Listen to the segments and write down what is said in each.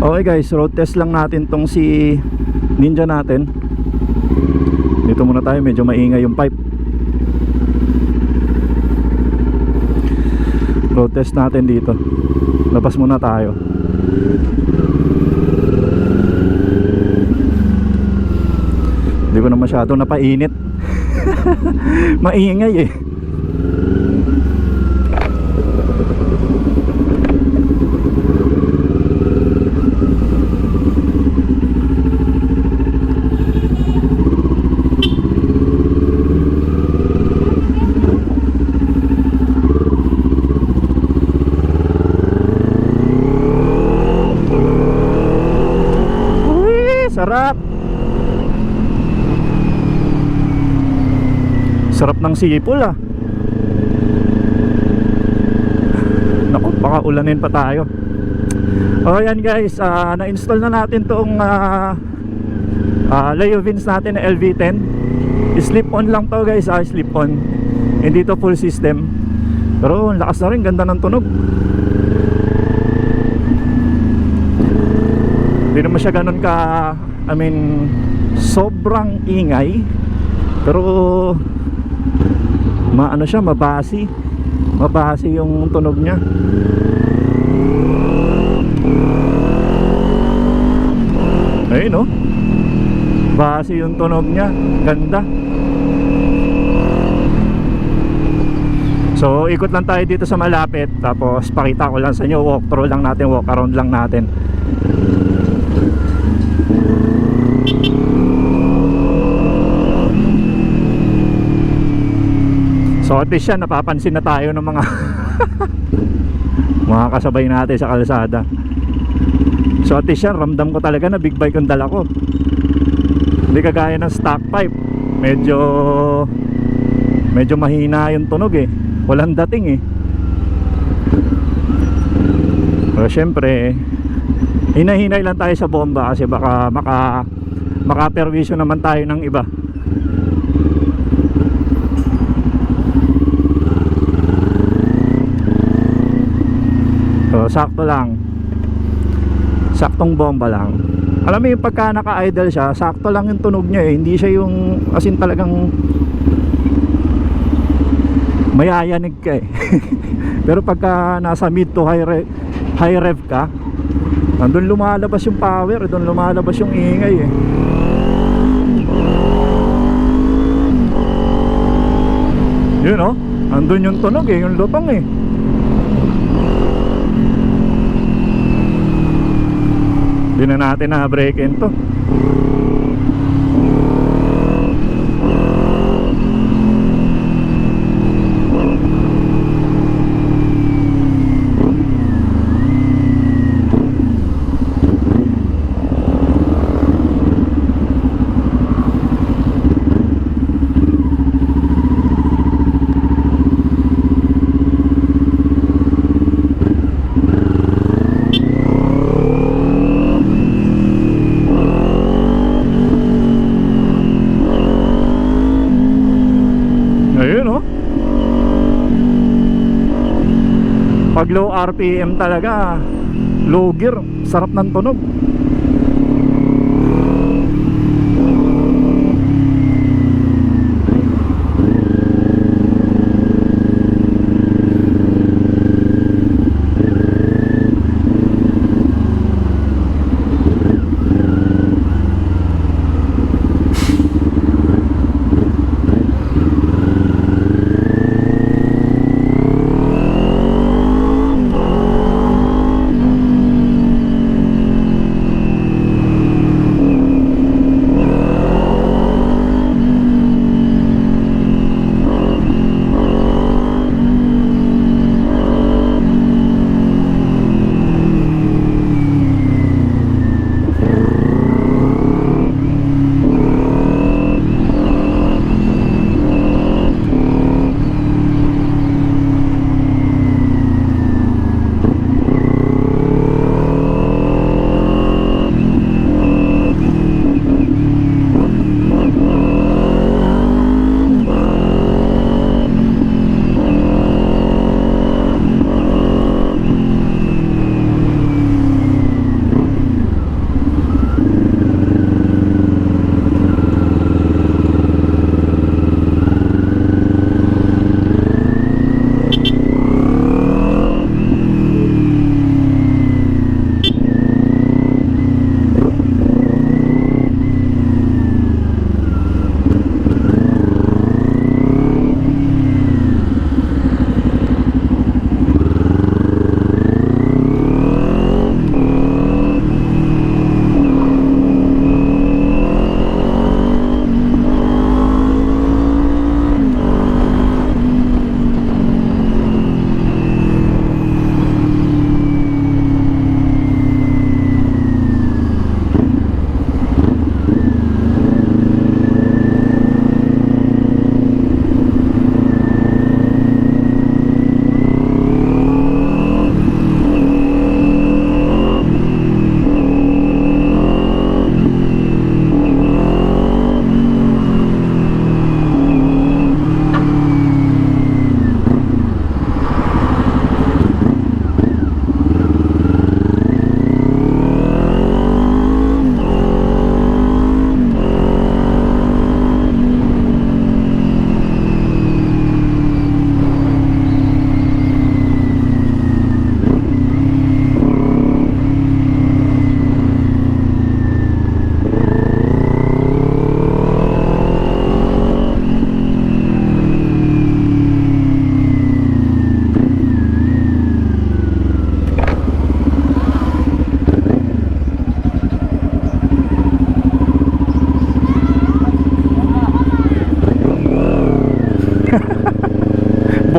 Okay guys, road test lang natin tong si Ninja natin. Dito muna tayo, medyo maingay yung pipe. Road test natin dito. Labas muna tayo. Hindi ko na masyado napainit. Maingay eh. Sarap. Sarap ng sipol ah. Naku, baka ulanin pa tayo. O yan guys, na-install na natin tong Leovins natin na LV10. Slip on lang to guys, slip on. Hindi to full system. Pero ang lakas na rin, ganda ng tunog. Hindi naman siya ganun ka, sobrang ingay. Pero maano siya, mabasi. Mabasi yung tunog niya. Ayun oh. Basi yung tunog niya. Ganda. So ikot lang tayo dito sa malapit. Tapos pakita ko lang sa inyo. Walk through lang natin, walk around lang natin. So at least yan, napapansin na tayo ng mga mga kasabay natin sa kalsada. So at least yan, ramdam ko talaga na big bike yung dala ko. Hindi kagaya ng stock pipe. Medyo mahina yung tunog eh. Walang dating eh. Pero syempre hinahinay lang tayo sa bomba kasi baka makaperwisyo naman tayo ng iba. So sakto lang, saktong bomba lang. Alam mo yung pagka naka-idle siya, sakto lang yung tunog niya eh. Hindi siya yung asin talagang mayayanig ka eh. Pero pagka nasa mid to high rev ka, doon lumalabas yung power, doon lumalabas yung ingay eh. Yun oh, andun yung tunog eh, yung lutong eh. Hindi na natin na-break-in to. Pag low RPM talaga, low gear, sarap ng tunog.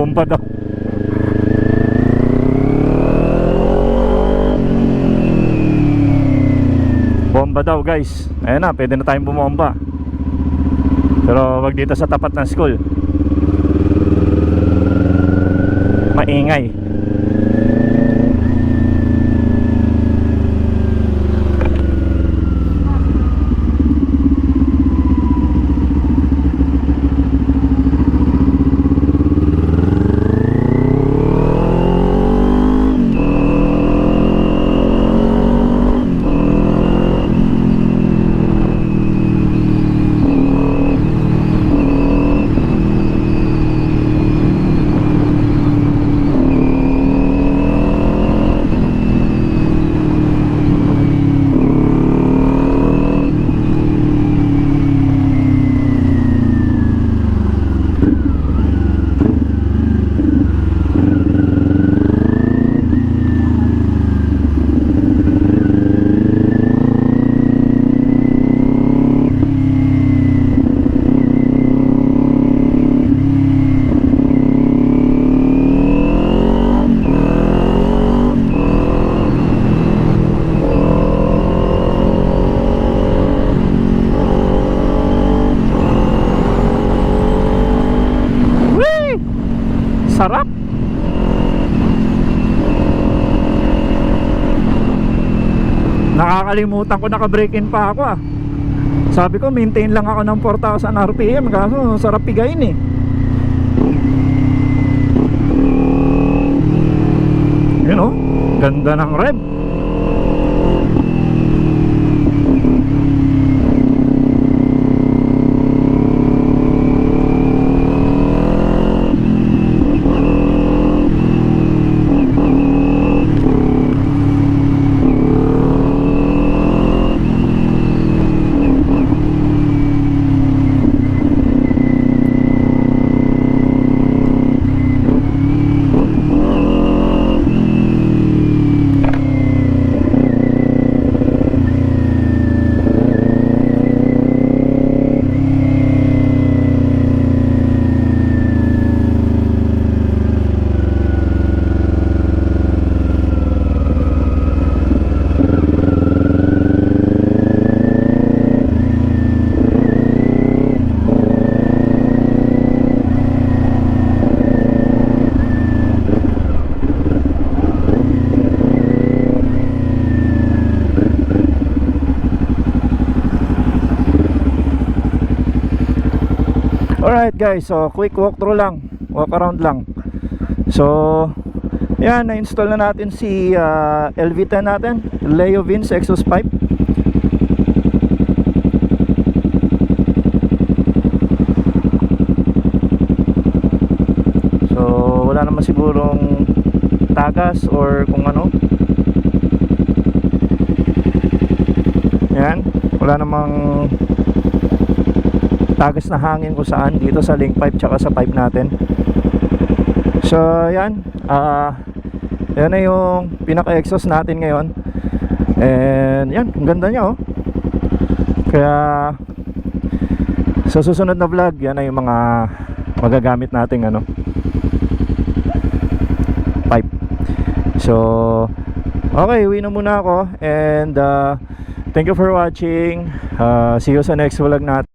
Bomba daw. Bomba daw guys. Ayan na, pwede na tayong bumomba. Pero wag dito sa tapat ng school. Maingay. Sarap. Nakakalimutan ko, naka-break in pa ako ah. Sabi ko maintain lang ako ng 4,000 RPM, kaso sarap pigain eh. You know, ganda ng rev. Alright guys, so quick walkthrough lang, walk around lang. So yan, na-install na natin si LV10 natin, Leo Vince exhaust pipe. So wala naman sigurong tagas or kung ano. Yan, wala namang tagas na hangin kung saan dito sa link pipe tsaka sa pipe natin. So yan, yan na yung pinaka-exhaust natin ngayon. And yan, ang ganda niya oh. Kaya sa susunod na vlog, yan na yung mga magagamit nating ano, pipe. So okay, uwi na muna ako. And thank you for watching. See you sa next vlog natin.